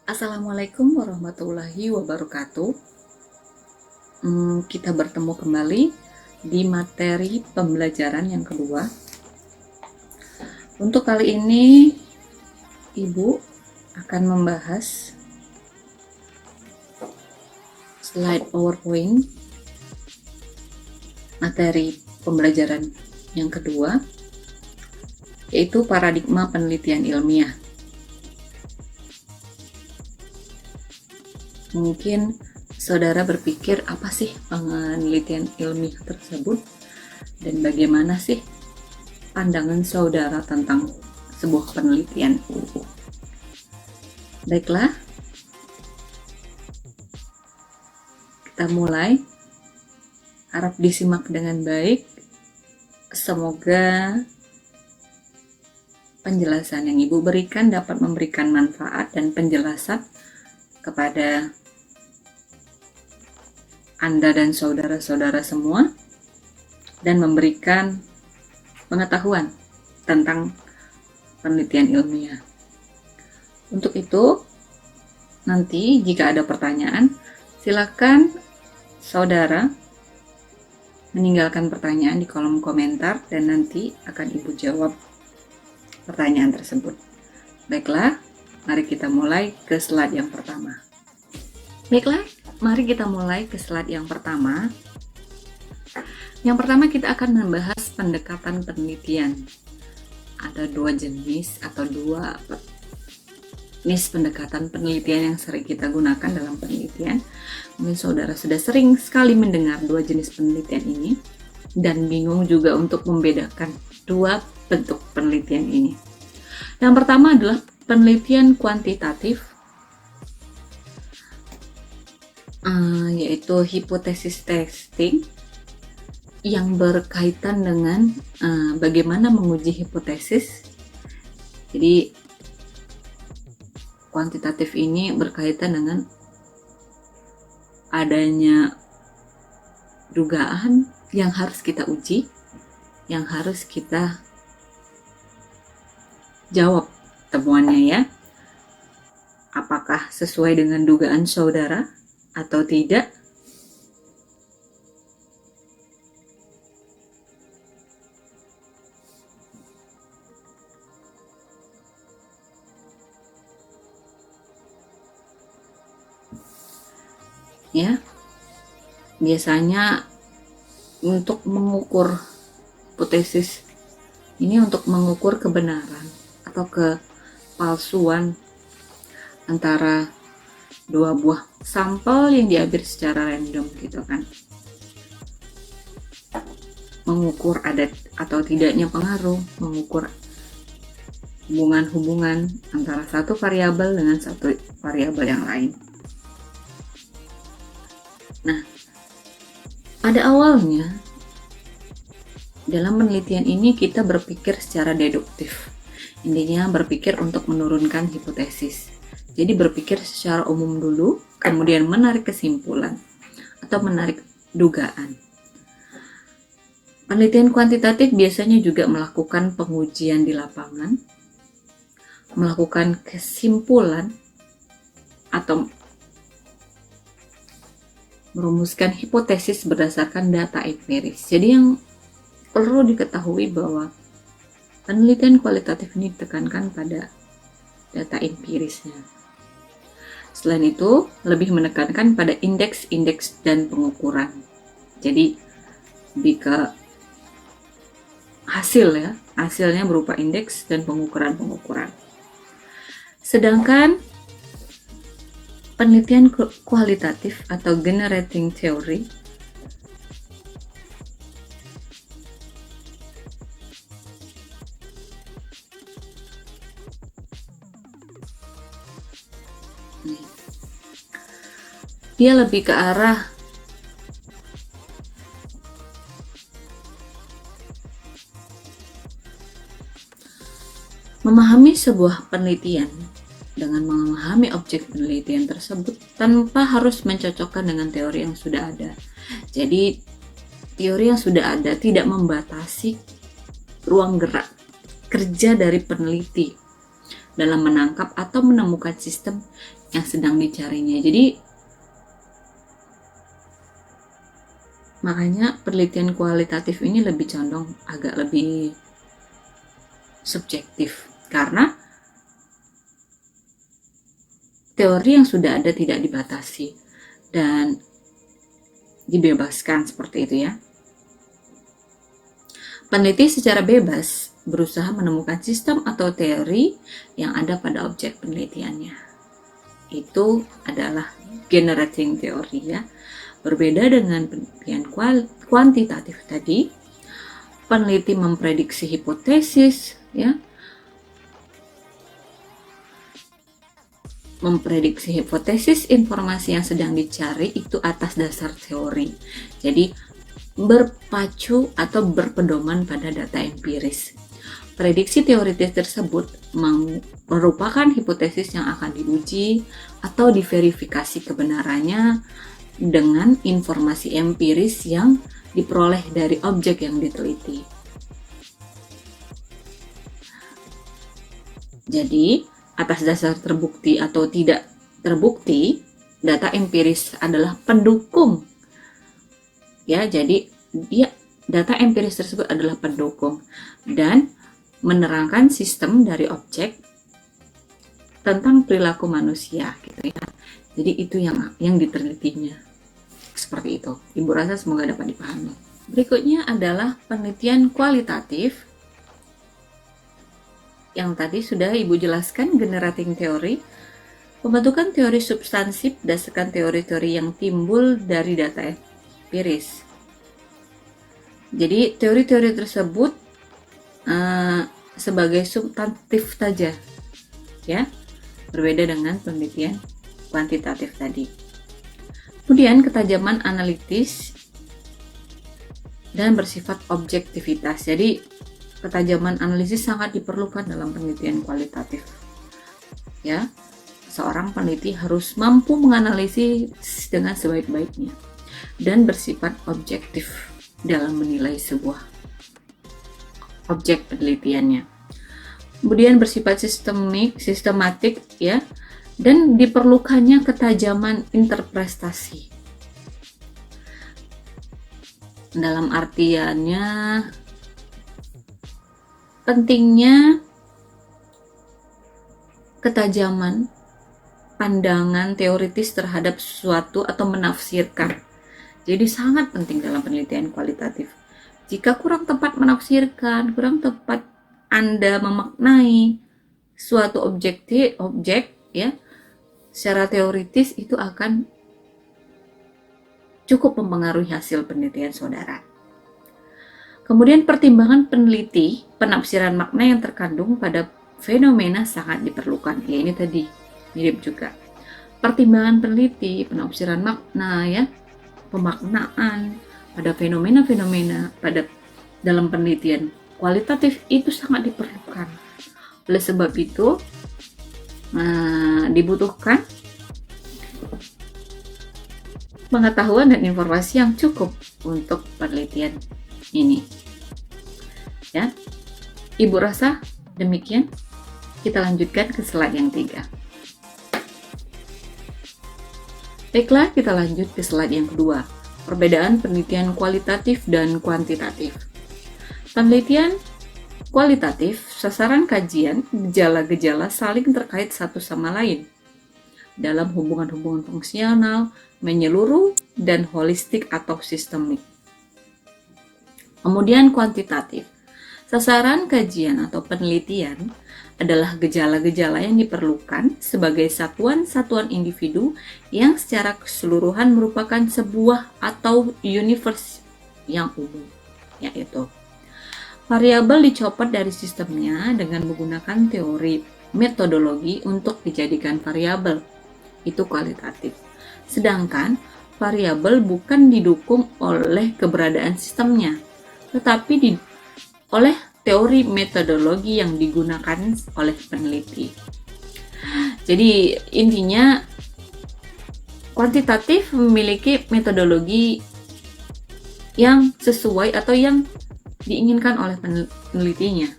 Assalamualaikum warahmatullahi wabarakatuh. Kita bertemu kembali di materi pembelajaran yang kedua. Untuk kali ini, Ibu akan membahas slide PowerPoint materi pembelajaran yang kedua, yaitu paradigma penelitian ilmiah. Mungkin saudara berpikir apa sih penelitian ilmiah tersebut dan bagaimana sih pandangan saudara tentang sebuah penelitian. Baiklah, kita mulai. Harap disimak dengan baik. Semoga penjelasan yang Ibu berikan dapat memberikan manfaat dan penjelasan kepada Anda dan saudara-saudara semua, dan memberikan pengetahuan tentang penelitian ilmiah. Untuk itu, nanti jika ada pertanyaan, silakan saudara meninggalkan pertanyaan di kolom komentar dan nanti akan Ibu jawab pertanyaan tersebut. Baiklah, mari kita mulai ke slide yang pertama. Mari kita mulai ke slide yang pertama. Yang pertama kita akan membahas pendekatan penelitian. Ada dua jenis pendekatan penelitian yang sering kita gunakan dalam penelitian. Mungkin saudara sudah sering sekali mendengar dua jenis penelitian ini dan bingung juga untuk membedakan dua bentuk penelitian ini. Yang pertama adalah penelitian kuantitatif, yaitu hipotesis testing, yang berkaitan dengan bagaimana menguji hipotesis. Jadi kuantitatif ini berkaitan dengan adanya dugaan yang harus kita uji, yang harus kita jawab temuannya ya. Apakah sesuai dengan dugaan saudara atau tidak? Ya, biasanya untuk mengukur hipotesis ini, untuk mengukur kebenaran atau kepalsuan antara dua buah sampel yang diambil secara random gitu kan. Mengukur ada atau tidaknya pengaruh, mengukur hubungan-hubungan antara satu variabel dengan satu variabel yang lain. Nah, pada awalnya dalam penelitian ini kita berpikir secara deduktif. Intinya berpikir untuk menurunkan hipotesis. Jadi berpikir secara umum dulu, kemudian menarik kesimpulan atau menarik dugaan. Penelitian kuantitatif biasanya juga melakukan pengujian di lapangan, melakukan kesimpulan atau merumuskan hipotesis berdasarkan data empiris. Jadi yang perlu diketahui bahwa penelitian kualitatif ini ditekankan pada data empirisnya. Selain itu, lebih menekankan pada indeks-indeks dan pengukuran. Jadi lebih ke hasil ya, hasilnya berupa indeks dan pengukuran-pengukuran. Sedangkan penelitian kualitatif atau generating theory dia lebih ke arah memahami sebuah penelitian dengan memahami objek penelitian tersebut tanpa harus mencocokkan dengan teori yang sudah ada. Jadi teori yang sudah ada tidak membatasi ruang gerak kerja dari peneliti, dalam menangkap atau menemukan sistem yang sedang dicarinya. Jadi makanya penelitian kualitatif ini lebih condong agak lebih subjektif, karena teori yang sudah ada tidak dibatasi dan dibebaskan seperti itu ya. Peneliti secara bebas berusaha menemukan sistem atau teori yang ada pada objek penelitiannya. Itu adalah generating theory ya. Berbeda dengan penelitian kuantitatif tadi, peneliti memprediksi hipotesis ya. Memprediksi hipotesis informasi yang sedang dicari itu atas dasar teori. Jadi berpacu atau berpedoman pada data empiris. Prediksi teoritis tersebut merupakan hipotesis yang akan diuji atau diverifikasi kebenarannya dengan informasi empiris yang diperoleh dari objek yang diteliti. Jadi, atas dasar terbukti atau tidak terbukti, data empiris adalah pendukung. Ya, jadi data empiris tersebut adalah pendukung dan menerangkan sistem dari objek tentang perilaku manusia gitu ya. Jadi itu yang ditelitinya. Seperti itu. Ibu rasa semoga dapat dipahami. Berikutnya adalah penelitian kualitatif. Yang tadi sudah Ibu jelaskan, generating theory. Pembentukan teori substansif berdasarkan teori-teori yang timbul dari data empiris. Jadi teori-teori tersebut sebagai substantif saja, ya, berbeda dengan penelitian kuantitatif tadi. Kemudian ketajaman analitis dan bersifat objektivitas. Jadi ketajaman analisis sangat diperlukan dalam penelitian kualitatif. Ya, seorang peneliti harus mampu menganalisis dengan sebaik-baiknya dan bersifat objektif dalam menilai sebuah objek penelitiannya. Kemudian bersifat sistematik ya, dan diperlukannya ketajaman interpretasi. Dalam artiannya pentingnya ketajaman pandangan teoritis terhadap sesuatu atau menafsirkan. Jadi sangat penting dalam penelitian kualitatif. Jika kurang tepat menafsirkan, kurang tepat Anda memaknai suatu objek ya, secara teoritis itu akan cukup mempengaruhi hasil penelitian saudara. Kemudian pertimbangan peneliti, penafsiran makna yang terkandung pada fenomena sangat diperlukan. Ya, ini tadi mirip juga. Pertimbangan peneliti, penafsiran makna ya, pemaknaan pada fenomena-fenomena dalam penelitian kualitatif itu sangat diperlukan. Oleh sebab itu dibutuhkan pengetahuan dan informasi yang cukup untuk penelitian ini. Ya, Ibu rasa demikian. Kita lanjutkan ke slide yang 3. Baiklah, kita lanjut ke slide yang kedua. Perbedaan penelitian kualitatif dan kuantitatif. Penelitian kualitatif, sasaran kajian, gejala-gejala saling terkait satu sama lain dalam hubungan-hubungan fungsional, menyeluruh, dan holistik atau sistemik. Kemudian kuantitatif, sasaran kajian atau penelitian adalah gejala-gejala yang diperlukan sebagai satuan-satuan individu yang secara keseluruhan merupakan sebuah atau universe yang umum, yaitu variabel dicopot dari sistemnya dengan menggunakan teori metodologi untuk dijadikan variabel. Itu kualitatif. Sedangkan variabel bukan didukung oleh keberadaan sistemnya, tetapi oleh teori metodologi yang digunakan oleh peneliti. Jadi intinya kuantitatif memiliki metodologi yang sesuai atau yang diinginkan oleh penelitinya.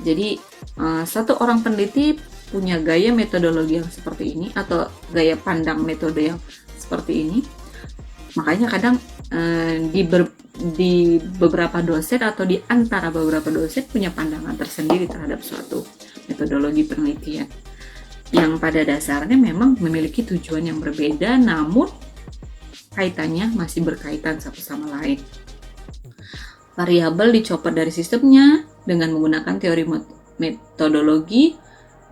Jadi satu orang peneliti punya gaya metodologi yang seperti ini atau gaya pandang metode yang seperti ini. Makanya kadang di beberapa dosen atau di antara beberapa dosen punya pandangan tersendiri terhadap suatu metodologi penelitian yang pada dasarnya memang memiliki tujuan yang berbeda, namun kaitannya masih berkaitan satu sama lain. Variabel dicopot dari sistemnya dengan menggunakan teori metodologi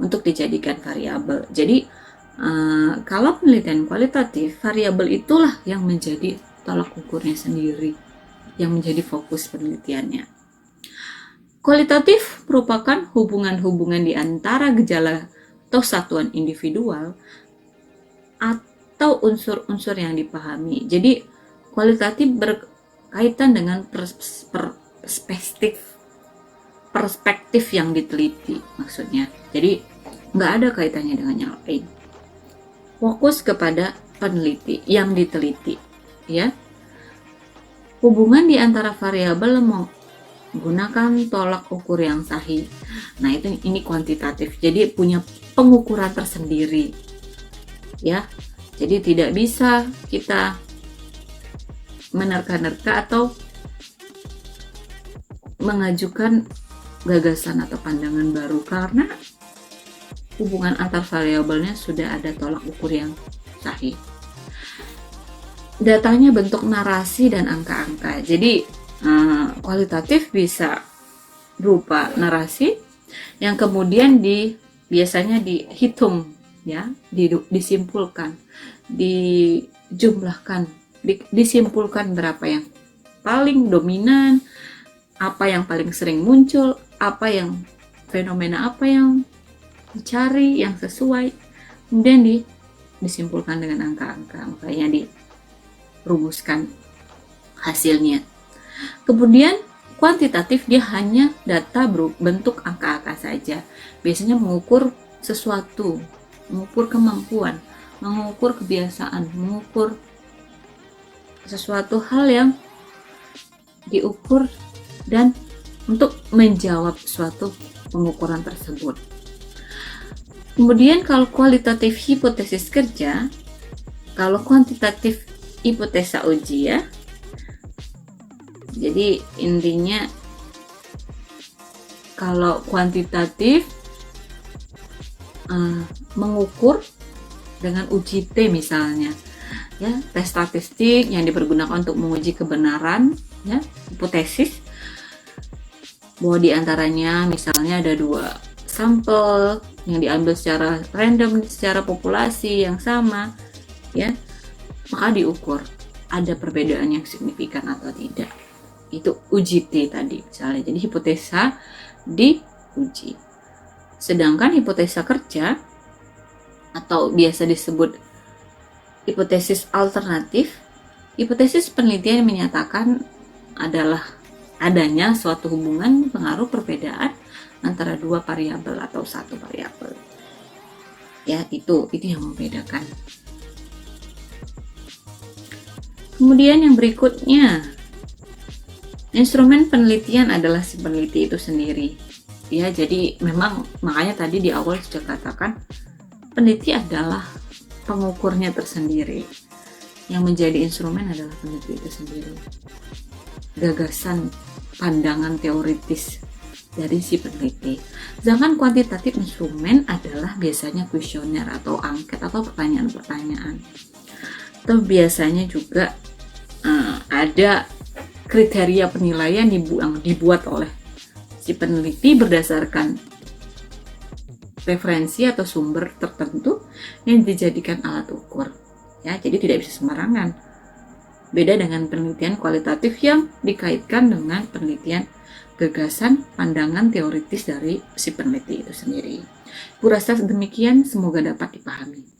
untuk dijadikan variabel. Jadi kalau penelitian kualitatif, variabel itulah yang menjadi tolak ukurnya sendiri, yang menjadi fokus penelitiannya. Kualitatif merupakan hubungan-hubungan di antara gejala atau satuan individual atau unsur-unsur yang dipahami. Jadi kualitatif berkaitan dengan perspektif yang diteliti maksudnya. Jadi nggak ada kaitannya dengan yang lain. Fokus kepada peneliti yang diteliti, ya. Hubungan di antara variabel menggunakan tolak ukur yang sahih. Nah, ini kuantitatif. Jadi punya pengukuran tersendiri. Ya. Jadi tidak bisa kita menerka-nerka atau mengajukan gagasan atau pandangan baru karena hubungan antar variabelnya sudah ada tolak ukur yang sahih. Datanya bentuk narasi dan angka-angka. Jadi kualitatif bisa berupa narasi yang kemudian biasanya dihitung, ya, disimpulkan, dijumlahkan, disimpulkan berapa yang paling dominan, apa yang paling sering muncul, fenomena apa yang dicari yang sesuai, kemudian disimpulkan dengan angka-angka, makanya dirumuskan hasilnya. Kemudian kuantitatif dia hanya data bentuk angka-angka saja, biasanya mengukur sesuatu, mengukur kemampuan, mengukur kebiasaan, mengukur sesuatu hal yang diukur dan untuk menjawab suatu pengukuran tersebut. Kemudian kalau kualitatif hipotesis kerja, kalau kuantitatif hipotesa uji, ya. Jadi intinya kalau kuantitatif mengukur dengan uji T misalnya, ya, tes statistik yang dipergunakan untuk menguji kebenaran, ya, hipotesis bahwa diantaranya misalnya ada 2 sampel yang diambil secara random secara populasi yang sama, ya, maka diukur ada perbedaan yang signifikan atau tidak. Itu uji T tadi misalnya. Jadi hipotesa diuji. Sedangkan hipotesa kerja atau biasa disebut hipotesis alternatif, hipotesis penelitian menyatakan adalah adanya suatu hubungan pengaruh perbedaan antara 2 variabel atau 1 variabel. Ya, itu yang membedakan. Kemudian yang berikutnya, instrumen penelitian adalah si peneliti itu sendiri. Ya, jadi memang makanya tadi di awal sudah katakan peneliti adalah pengukurnya tersendiri. Yang menjadi instrumen adalah peneliti itu sendiri. Gagasan, pandangan teoritis dari si peneliti. Sedangkan kuantitatif instrumen adalah biasanya kuesioner atau angket atau pertanyaan-pertanyaan. Atau biasanya juga ada kriteria penilaian yang dibuat oleh si peneliti berdasarkan referensi atau sumber tertentu yang dijadikan alat ukur. Ya, jadi tidak bisa sembarangan. Beda dengan penelitian kualitatif yang dikaitkan dengan penelitian gagasan, pandangan teoritis dari si peneliti itu sendiri. Kurasa demikian, semoga dapat dipahami.